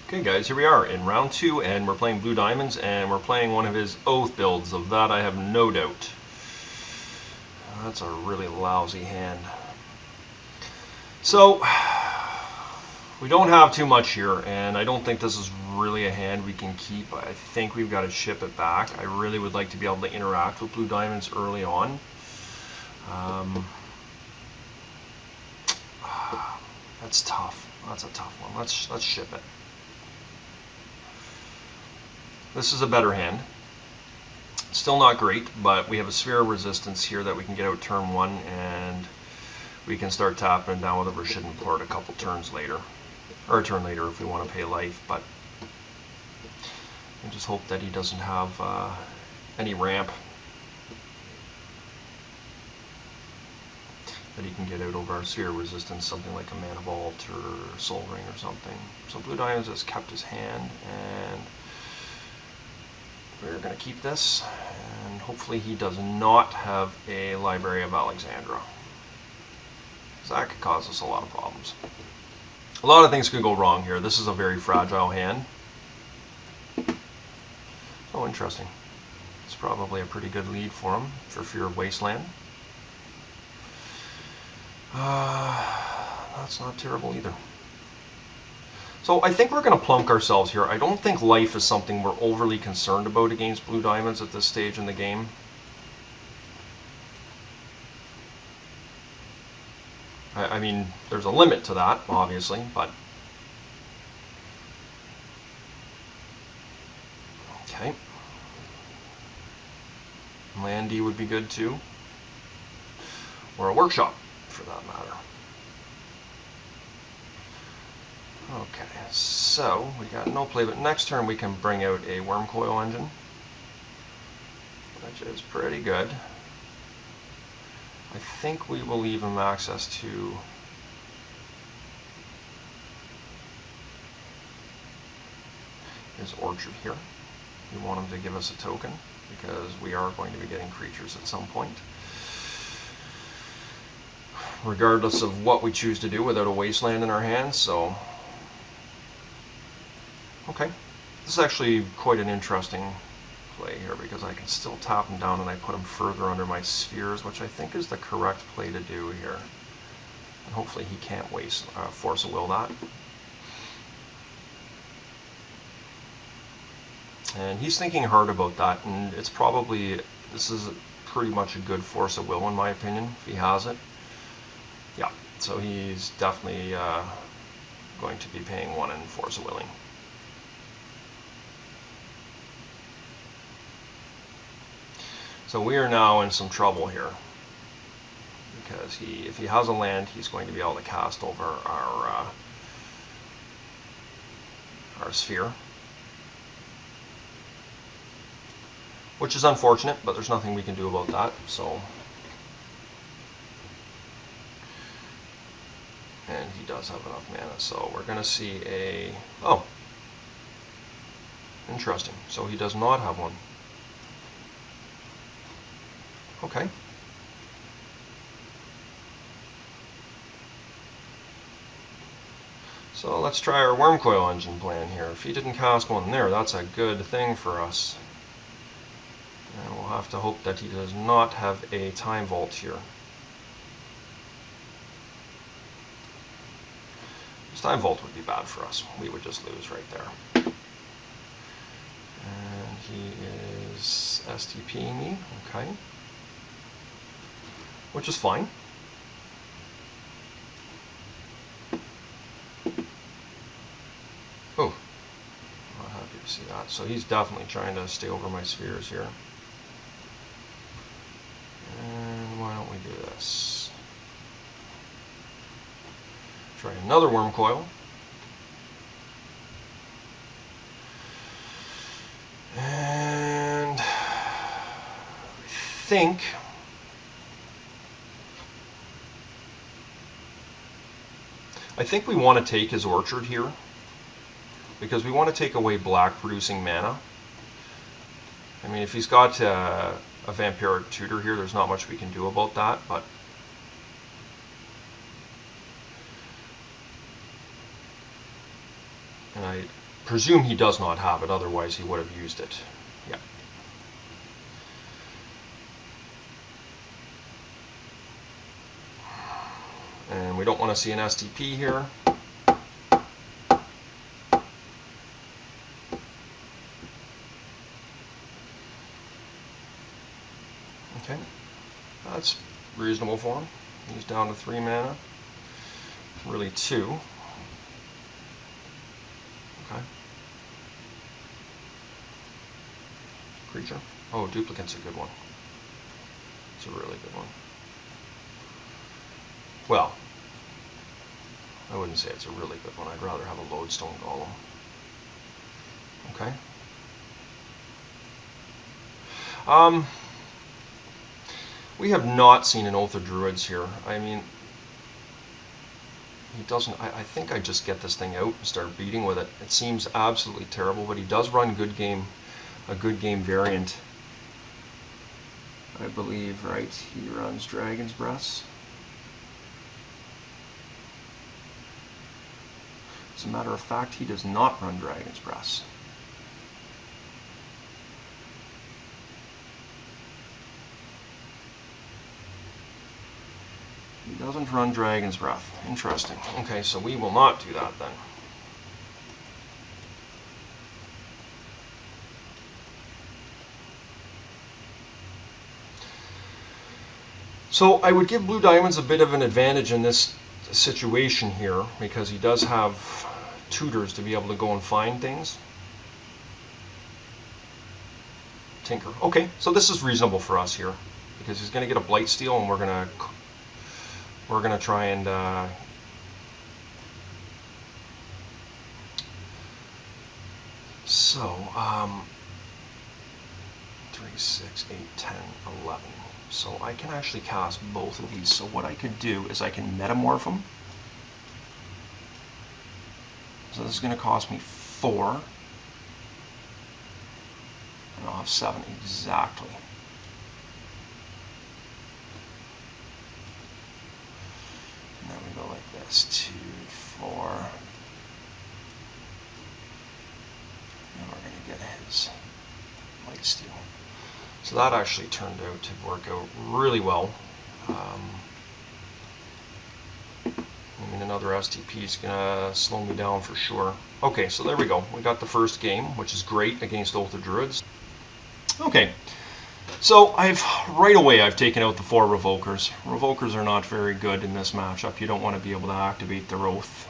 Okay guys, here we are in round 2 and we're playing Blue Diamonds and we're playing one of his Oath builds. Of that I have no doubt. That's a really lousy hand. So, we don't have too much here and I don't think this is really a hand we can keep. I think we've got to ship it back. I really would like to be able to interact with Blue Diamonds early on. That's tough. That's a tough one. Let's ship it. This is a better hand. Still not great, but we have a sphere of resistance here that we can get out turn 1, and we can start tapping it down with a Rashidin Port a couple turns later. Or a turn later if we want to pay life, but I just hope that he doesn't have any ramp that he can get out over our sphere of resistance, something like a Mana Vault or Soul Ring or something. So Blue Diamonds has kept his hand, and we're going to keep this, and hopefully he does not have a Library of Alexandra. That could cause us a lot of problems. A lot of things could go wrong here. This is a very fragile hand. Oh, interesting. It's probably a pretty good lead for him for Fear of Wasteland. That's not terrible either. So I think we're going to plunk ourselves here. I don't think life is something we're overly concerned about against Blue Diamonds at this stage in the game. I mean, there's a limit to that, obviously, but... Okay. Landy would be good too. Or a Workshop, for that matter. Okay, so we got no play, but next turn we can bring out a Worm Coil Engine, which is pretty good. I think we will leave him access to his Orchard here. We want him to give us a token, because we are going to be getting creatures at some point. Regardless of what we choose to do without a Wasteland in our hands, so... Okay, this is actually quite an interesting play here because I can still tap him down and I put him further under my spheres, which I think is the correct play to do here. And hopefully he can't force a will that. And he's thinking hard about that, and it's probably, this is pretty much a good force of will in my opinion, if he has it. Yeah, so he's definitely going to be paying 1 and force of willing. So we are now in some trouble here, because if he has a land, he's going to be able to cast over our sphere, which is unfortunate, but there's nothing we can do about that. So, and he does have enough mana, so we're going to see a... Oh, interesting. So he does not have one. Okay. So let's try our Worm Coil Engine plan here. If he didn't cast one there, that's a good thing for us. And we'll have to hope that he does not have a Time Vault here. This Time Vault would be bad for us. We would just lose right there. And he is STPing me. Okay. Which is fine. Oh, I'm not happy to see that. So he's definitely trying to stay over my spheres here. And why don't we do this? Try another Worm Coil. And I think... we want to take his Orchard here, because we want to take away black producing mana. I mean, if he's got a Vampiric Tutor here, there's not much we can do about that, but and presume he does not have it, otherwise he would have used it. Yeah. And we don't want to see an STP here. Okay, that's reasonable for him. He's down to 3 mana. Really 2. Okay. Creature. Oh, Duplicant's a good one. It's a really good one. Well, I wouldn't say it's a really good one. I'd rather have a Lodestone Golem. Okay. We have not seen an Oath of Druids here. I mean, he doesn't. I think I just get this thing out and start beating with it. It seems absolutely terrible, but he does run good game, a good game variant. I believe, right? He runs Dragon's Breath. As a matter of fact, he does not run Dragon's Breath. He doesn't run Dragon's Breath. Interesting. Okay, so we will not do that then. So I would give Blue Diamonds a bit of an advantage in this situation here, because he does have tutors to be able to go and find things. Tinker. Okay, so this is reasonable for us here, because he's going to get a Blightsteel, and we're going to try and so 3, 6, 8, 10, 11. So I can actually cast both of these. So what I could do is I can metamorph them. So this is going to cost me 4. And I'll have 7 exactly. And then we go like this, 2, 4. And we're going to get his Blightsteel. So that actually turned out to work out really well. I mean, another STP is going to slow me down for sure. Okay, so there we go. We got the first game, which is great against Oath of Druids. Okay, so right away I've taken out the 4 Revokers. Revokers are not very good in this matchup. You don't want to be able to activate their Oath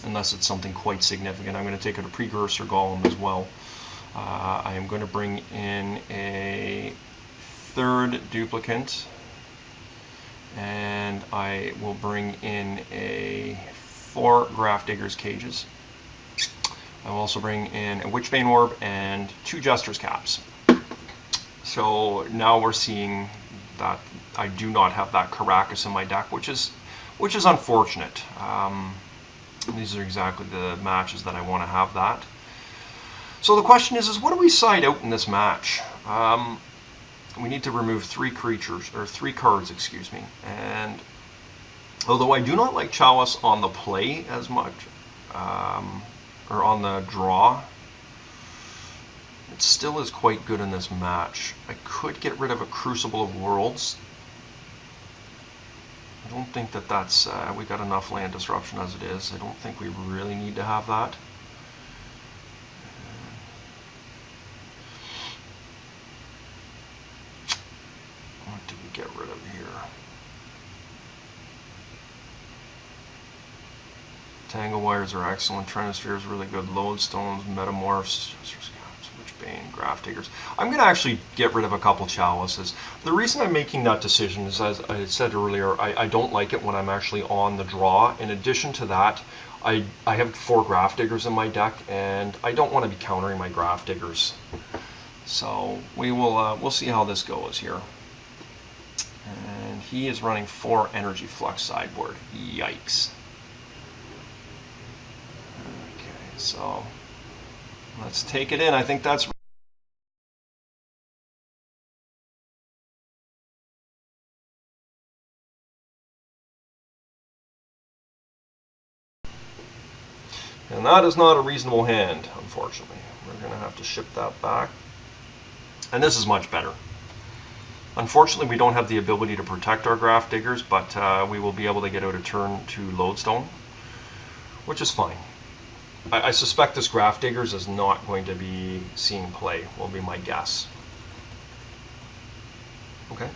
unless it's something quite significant. I'm going to take out a Precursor Golem as well. I am going to bring in a 3rd Duplicant, and I will bring in a 4 Grafdigger's Cages. I will also bring in a Witchbane Orb and 2 Jester's Caps. So now we're seeing that I do not have that Karakas in my deck, which is unfortunate. These are exactly the matches that I want to have that. So the question is what do we side out in this match? We need to remove 3 creatures, or 3 cards, excuse me. And although I do not like Chalice on the play as much, or on the draw, it still is quite good in this match. I could get rid of a Crucible of Worlds. I don't think that's, we got enough land disruption as it is. I don't think we really need to have that. What do we get rid of here? Tangle Wires are excellent. Trinisphere is really good. Lodestones, Metamorphs, Witchbane, Grafdiggers. I'm going to actually get rid of a couple Chalices. The reason I'm making that decision is, as I said earlier, I don't like it when I'm actually on the draw. In addition to that, I have 4 Grafdiggers in my deck, and I don't want to be countering my Grafdiggers. So we'll see how this goes here. And he is running 4 Energy Flux sideboard. Yikes. Okay, so let's take it in. I think that's... And that is not a reasonable hand, unfortunately. We're going to have to ship that back. And this is much better. Unfortunately, we don't have the ability to protect our Graph Diggers, but we will be able to get out a turn to Lodestone, which is fine. I suspect this Graph Diggers is not going to be seeing play, will be my guess. Okay.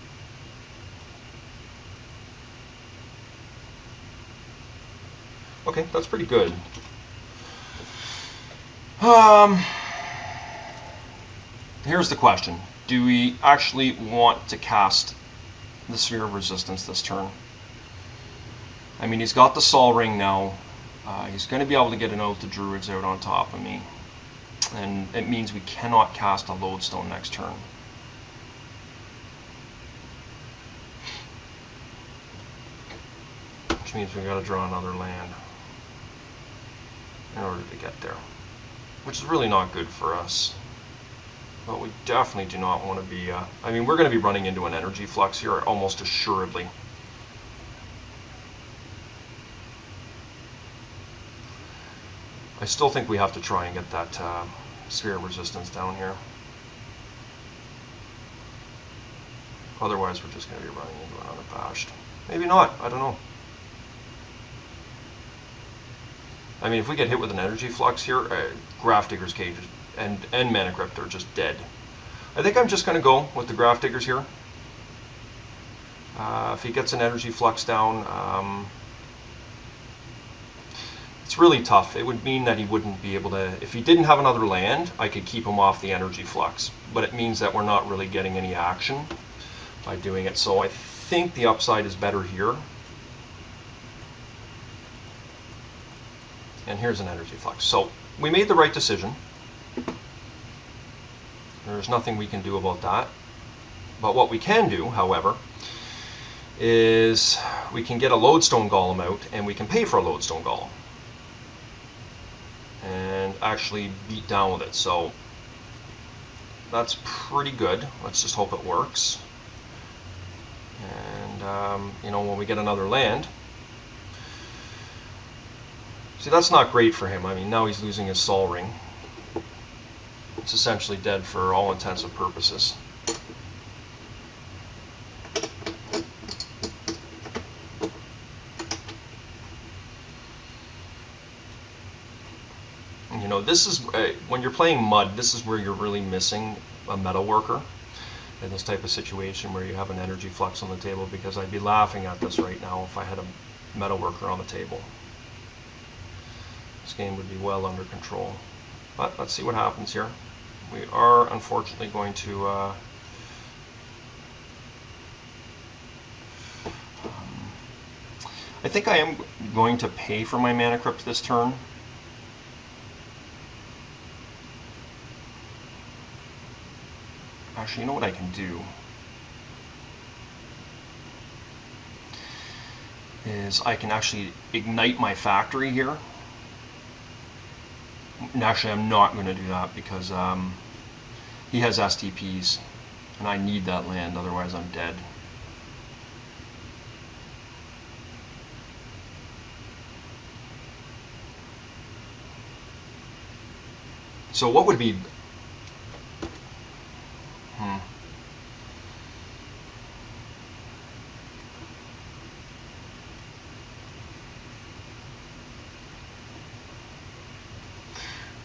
Okay, that's pretty good. Here's the question. Do we actually want to cast the Sphere of Resistance this turn? I mean, he's got the Sol Ring now. He's going to be able to get an Oath of Druids out on top of me. And it means we cannot cast a Lodestone next turn. Which means we've got to draw another land in order to get there. Which is really not good for us. But we definitely do not want to be... I mean, we're going to be running into an energy flux here, almost assuredly. I still think we have to try and get that Sphere of Resistance down here. Otherwise, we're just going to be running into an unabashed. Maybe not. I don't know. I mean, if we get hit with an energy flux here, Graph Digger's Cage and Mana Crypt are just dead. I think I'm just going to go with the Graph Diggers here. If he gets an energy flux down, it's really tough. It would mean that he wouldn't be able to... If he didn't have another land, I could keep him off the energy flux. But it means that we're not really getting any action by doing it. So I think the upside is better here. And here's an energy flux. So we made the right decision. There's nothing we can do about that. But what we can do, however, is we can get a Lodestone Golem out, and we can pay for a Lodestone Golem. And actually beat down with it. So that's pretty good. Let's just hope it works. And, you know, when we get another land... See, that's not great for him. I mean, now he's losing his Sol Ring. It's essentially dead for all intents and purposes. You know, this is, when you're playing Mud, this is where you're really missing a Metal Worker in this type of situation where you have an energy flux on the table, because I'd be laughing at this right now if I had a Metal Worker on the table. This game would be well under control. But let's see what happens here. We are unfortunately going to I think I am going to pay for my Mana Crypt this turn. Actually, you know what I can do? Is I can actually ignite my factory here. And actually, I'm not going to do that because he has STPs, and I need that land, otherwise I'm dead. So what would be...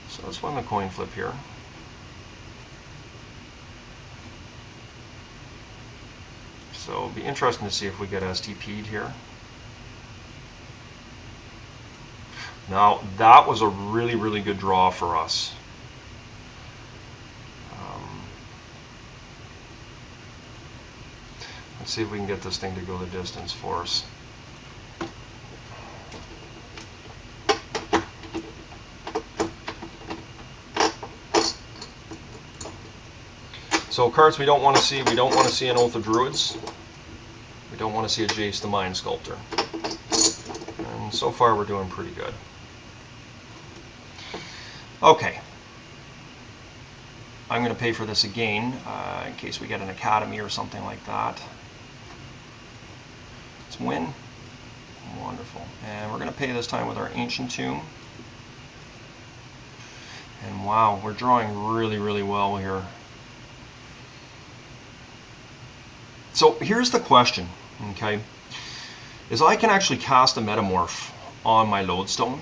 So let's win the coin flip here. So it'll be interesting to see if we get STP'd here. Now that was a really, really good draw for us. Let's see if we can get this thing to go the distance for us. So cards we don't want to see an Oath of Druids. We don't want to see a Jace the Mind Sculptor. And so far we're doing pretty good. Okay. I'm going to pay for this again, in case we get an Academy or something like that. Let's win. Wonderful. And we're going to pay this time with our Ancient Tomb. And wow, we're drawing really, really well here. So here's the question, okay, is I can actually cast a Metamorph on my Lodestone.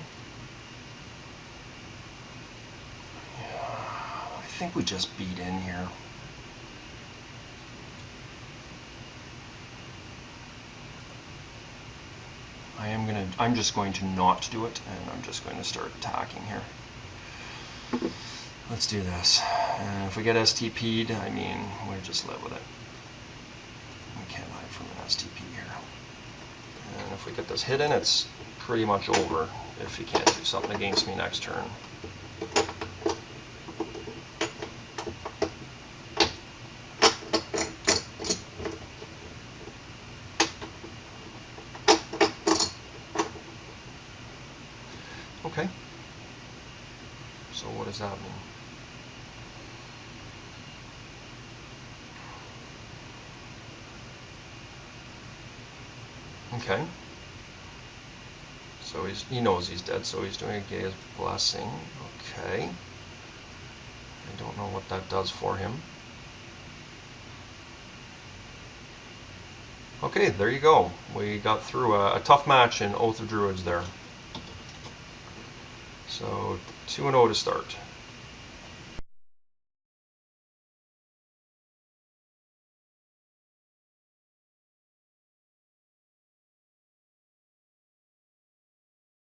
I think we just beat in here. I'm just going to not do it, and I'm just going to start attacking here. Let's do this. And if we get STP'd, I mean, we just live with it. We can't hide from an STP here. And if we get this hidden, it's pretty much over if he can't do something against me next turn. Okay. So what does that mean? Okay. So he knows he's dead, so he's doing a Gaia's Blessing. Okay. I don't know what that does for him. Okay, there you go. We got through a tough match in Oath of Druids there. So 2-0 to start.